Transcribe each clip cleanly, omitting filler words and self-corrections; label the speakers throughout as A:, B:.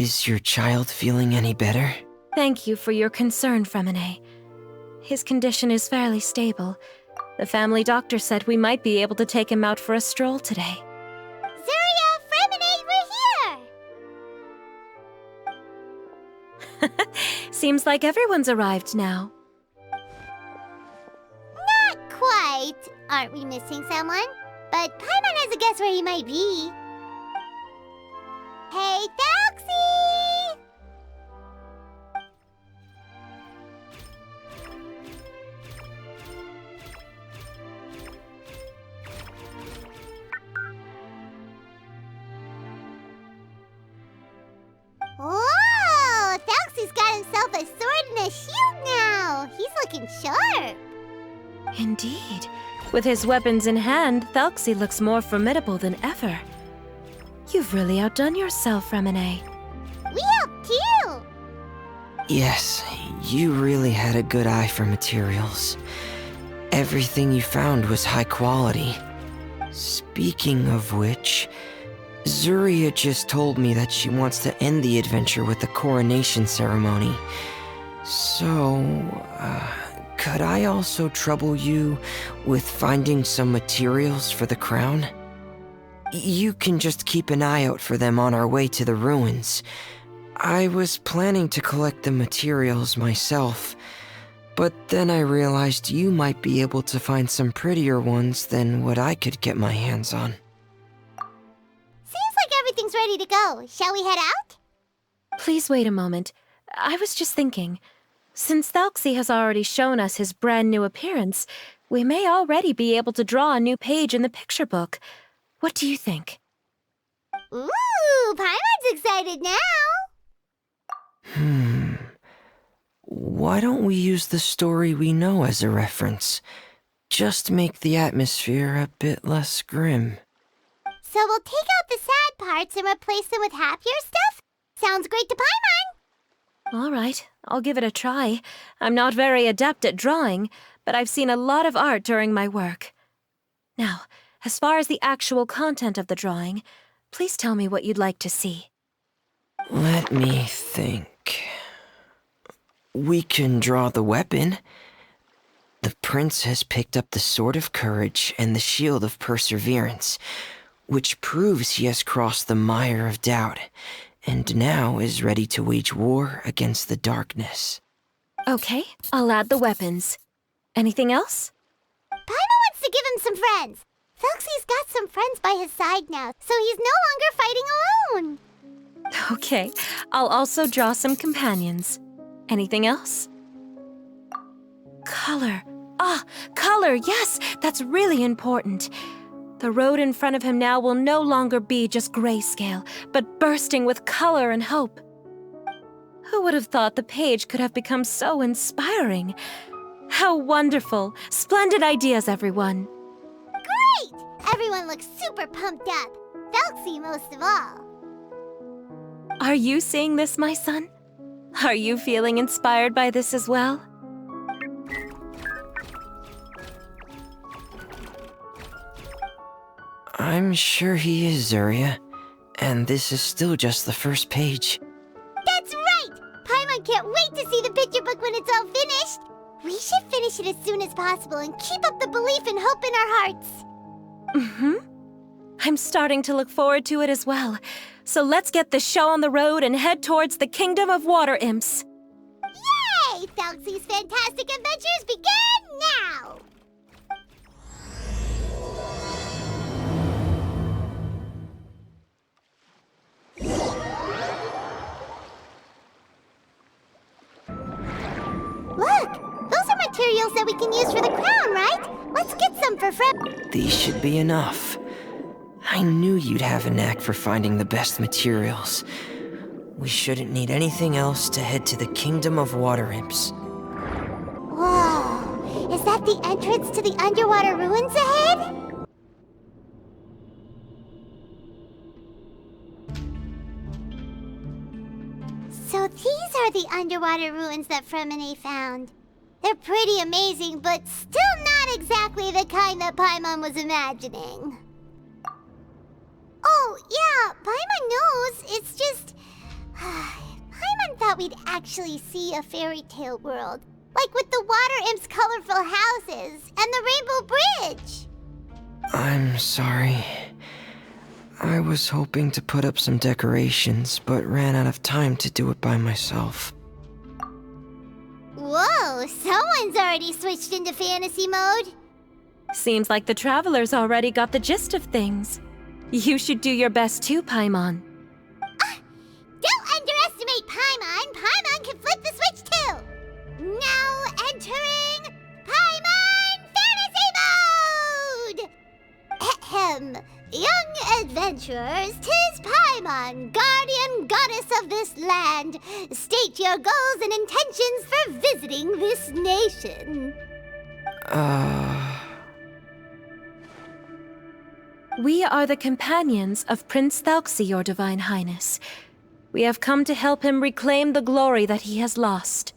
A: Is your child feeling any better?
B: Thank you for your concern, Freminay. His condition is fairly stable. The family doctor said we might be able to take him out for a stroll today.
C: Zuria, Freminay, we're here!
B: Seems like everyone's arrived now.
C: Not quite. Aren't we missing someone? But Paimon has a guess where he might be. Hey, Thalxie! Whoa! Thalxie's got himself a sword and a shield now! He's looking sharp!
B: Indeed. With his weapons in hand, Thalxie looks more formidable than ever. You've really outdone yourself, Freminay.
C: We helped too!
A: Yes, you really had a good eye for materials. Everything you found was high quality. Speaking of which, Zuria just told me that she wants to end the adventure with the coronation ceremony. So, could I also trouble you with finding some materials for the crown? You can just keep an eye out for them on our way to the ruins. I was planning to collect the materials myself, but then I realized you might be able to find some prettier ones than what I could get my hands on.
C: Seems like everything's ready to go. Shall we head out?
B: Please wait a moment. I was just thinking. Since Thalxie has already shown us his brand new appearance, we may already be able to draw a new page in the picture book. What do you think?
C: Ooh, Paimon's excited now!
A: Why don't we use the story we know as a reference? Just make the atmosphere a bit less grim.
C: So we'll take out the sad parts and replace them with happier stuff? Sounds great to Paimon!
B: All right, I'll give it a try. I'm not very adept at drawing, but I've seen a lot of art during my work. Now, as far as the actual content of the drawing, please tell me what you'd like to see.
A: Let me think. We can draw the weapon. The prince has picked up the Sword of Courage and the Shield of Perseverance, which proves he has crossed the mire of doubt, and now is ready to wage war against the darkness.
B: Okay, I'll add the weapons. Anything else?
C: Paimon wants to give him some friends. Thalxie's got some friends by his side now, so he's no longer fighting alone.
B: Okay, I'll also draw some companions. Anything else? Color. Color, yes, that's really important. The road in front of him now will no longer be just grayscale, but bursting with color and hope. Who would have thought the page could have become so inspiring? How wonderful! Splendid ideas, everyone!
C: Great! Everyone looks super pumped up. Thalxie most of all.
B: Are you seeing this, my son? Are you feeling inspired by this as well?
A: I'm sure he is, Zuria. And this is still just the first page.
C: That's right! Paimon can't wait to see the picture book when it's all finished. We should finish it as soon as possible and keep up the belief and hope in our hearts.
B: I'm starting to look forward to it as well. So let's get the show on the road and head towards the Kingdom of Water Imps.
C: Yay! Thalxie's fantastic adventures begin now! Look! Those are materials that we can use for the crown, right? Let's get some for Fred.
A: These should be enough. I knew you'd have a knack for finding the best materials. We shouldn't need anything else to head to the Kingdom of Water Imps.
C: Whoa! Is that the entrance to the underwater ruins ahead? So these are the underwater ruins that Freminay found. They're pretty amazing, but still not exactly the kind that Paimon was imagining. Oh, yeah, Paimon knows. It's just... we'd actually see a fairy tale world. Like with the water imp's colorful houses and the rainbow bridge.
A: I'm sorry. I was hoping to put up some decorations, but ran out of time to do it by myself.
C: Whoa, someone's already switched into fantasy mode.
B: Seems like the travelers already got the gist of things. You should do your best too, Paimon.
C: Don't underestimate Paimon. Paimon can flip the switch too. Now entering Paimon Fantasy Mode! Ahem. Young adventurers, 'tis Paimon, guardian goddess of this land. State your goals and intentions for visiting this nation.
B: We are the companions of Prince Thalxi, your Divine Highness. We have come to help him reclaim the glory that he has lost.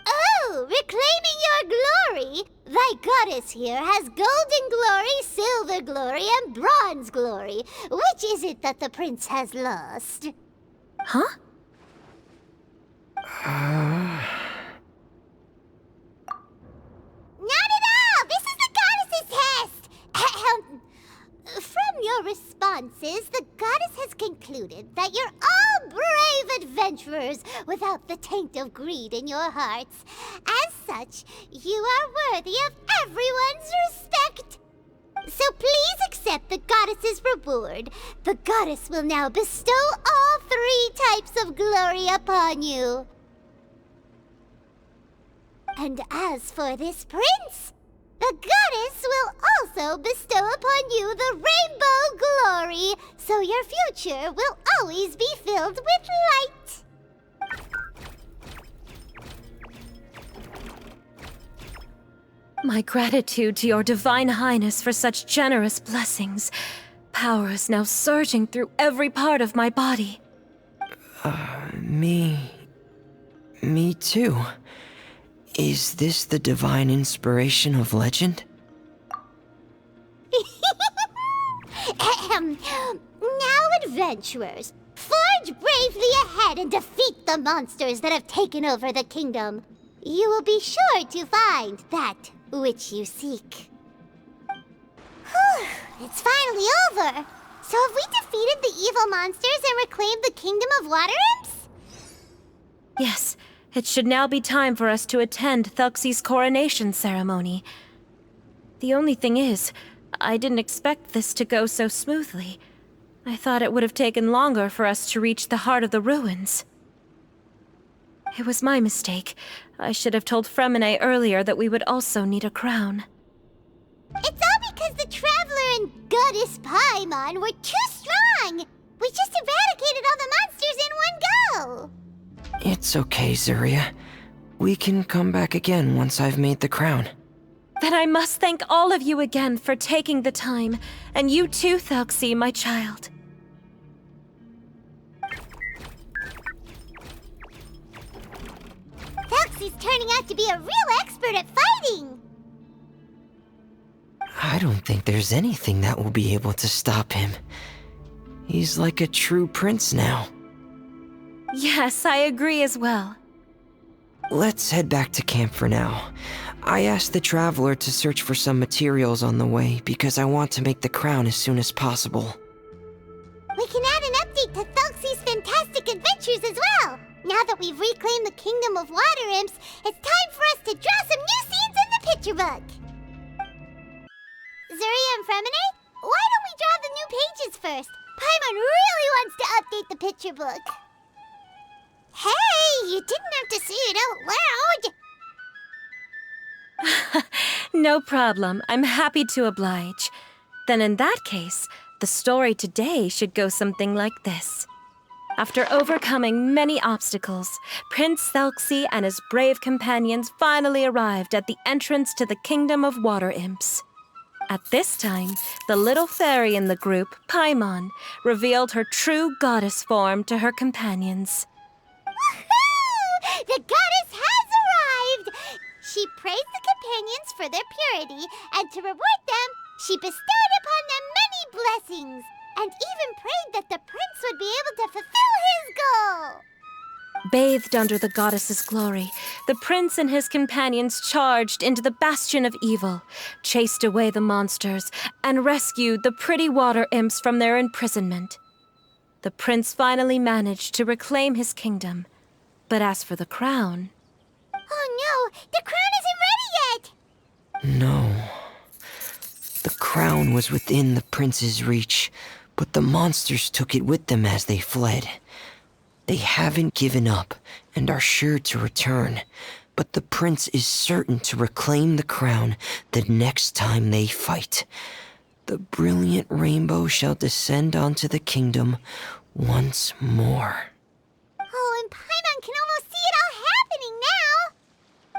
C: Oh, reclaiming your glory? Thy goddess here has golden glory, silver glory, and bronze glory. Which is it that the prince has lost?
B: Huh?
C: Not at all! This is the goddess's test! Ahem. From your responses, the goddess has concluded that you're all brave adventurers without the taint of greed in your hearts. As such, you are worthy of everyone's respect. So please accept the goddess's reward. The goddess will now bestow all 3 types of glory upon you. And as for this prince, the goddess will also bestow upon you the rainbow glory, so your future will always be filled with light.
B: My gratitude to your Divine Highness for such generous blessings. Power is now surging through every part of my body.
A: Me too. Is this the divine inspiration of legend?
C: Ahem. Now, adventurers, forge bravely ahead and defeat the monsters that have taken over the kingdom. You will be sure to find that which you seek. Whew, it's finally over. So have we defeated the evil monsters and reclaimed the kingdom of water imps?
B: Yes, it should now be time for us to attend Thalxi's coronation ceremony. The only thing is, I didn't expect this to go so smoothly. I thought it would have taken longer for us to reach the heart of the ruins. It was my mistake. I should have told Fremine earlier that we would also need a crown.
C: It's all because the Traveler and Goddess Paimon were too strong! We just eradicated all the monsters in one go!
A: It's okay, Zuria. We can come back again once I've made the crown.
B: Then I must thank all of you again for taking the time, and you too, Thalxi, my child.
C: Thalxi's turning out to be a real expert at fighting!
A: I don't think there's anything that will be able to stop him. He's like a true prince now.
B: Yes, I agree as well.
A: Let's head back to camp for now. I asked the Traveler to search for some materials on the way because I want to make the crown as soon as possible.
C: We can add an update to Thalxi's fantastic adventures as well! Now that we've reclaimed the kingdom of water imps, it's time for us to draw some new scenes in the picture book! Zuria and Fremine, why don't we draw the new pages first? Paimon really wants to update the picture book. Hey, you didn't have to say it out loud!
B: No problem. I'm happy to oblige. Then in that case, the story today should go something like this. After overcoming many obstacles, Prince Thalxi and his brave companions finally arrived at the entrance to the Kingdom of Water Imps. At this time, the little fairy in the group, Paimon, revealed her true goddess form to her companions.
C: Woohoo! The goddess has arrived! She praised the companions for their purity, and to reward them, she bestowed upon them many blessings, and even prayed that the prince would be able to fulfill his goal.
B: Bathed under the goddess's glory, the prince and his companions charged into the bastion of evil, chased away the monsters, and rescued the pretty water imps from their imprisonment. The prince finally managed to reclaim his kingdom. But as for the crown...
C: Oh no! The crown isn't ready yet!
A: No. The crown was within the prince's reach, but the monsters took it with them as they fled. They haven't given up and are sure to return, but the prince is certain to reclaim the crown the next time they fight. The brilliant rainbow shall descend onto the kingdom once more.
C: Oh, and Paimon can almost see it all happening now!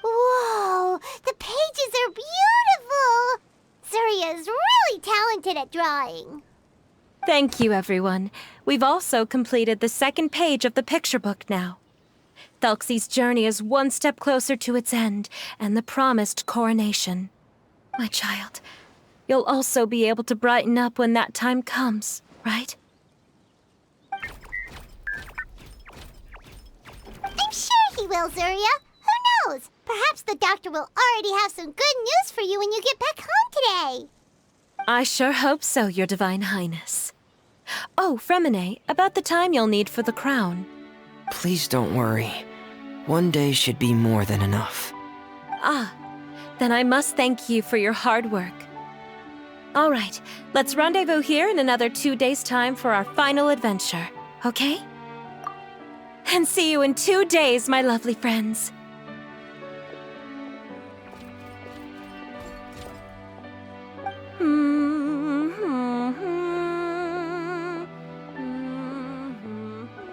C: Whoa! The pages are beautiful! Surya is really talented at drawing.
B: Thank you, everyone. We've also completed the second page of the picture book now. Thelxie's journey is one step closer to its end and the promised coronation. My child, you'll also be able to brighten up when that time comes, right?
C: I'm sure he will, Surya. Who knows? Perhaps the doctor will already have some good news for you when you get back home today.
B: I sure hope so, Your Divine Highness. Oh, Freminet, about the time you'll need for the crown.
A: Please don't worry. One day should be more than enough.
B: Ah, then I must thank you for your hard work. All right, let's rendezvous here in another 2 days' time for our final adventure, okay? And see you in 2 days, my lovely friends.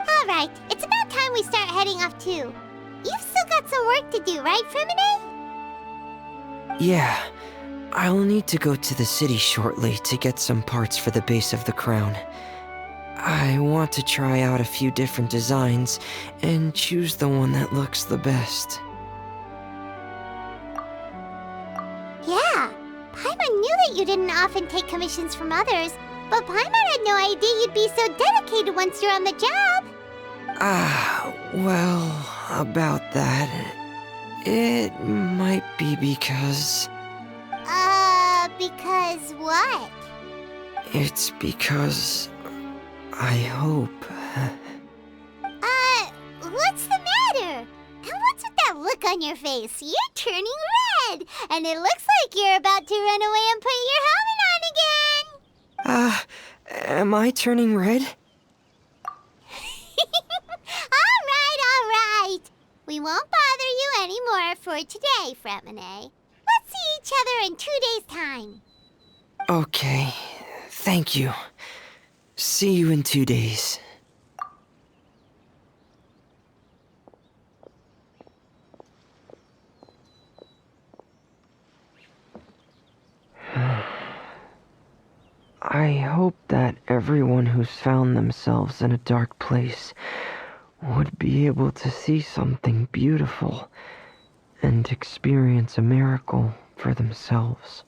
C: Alright, it's about time we start heading off too. You've still got some work to do, right, Freminet?
A: Yeah, I'll need to go to the city shortly to get some parts for the base of the crown. I want to try out a few different designs and choose the one that looks the best.
C: Yeah, Paimon knew that you didn't often take commissions from others, but Paimon had no idea you'd be so dedicated once you're on the job.
A: Well, about that, it might be because...
C: Because what?
A: It's because... I hope...
C: What's the matter? And what's with that look on your face? You're turning red, and it looks like you're about to run away and put your helmet on again.
A: Am I turning red?
C: All right. We won't bother you anymore for today, Freminet. Let's see each other in 2 days' time.
A: Okay, thank you. See you in 2 days. I hope that everyone who's found themselves in a dark place would be able to see something beautiful and experience a miracle for themselves.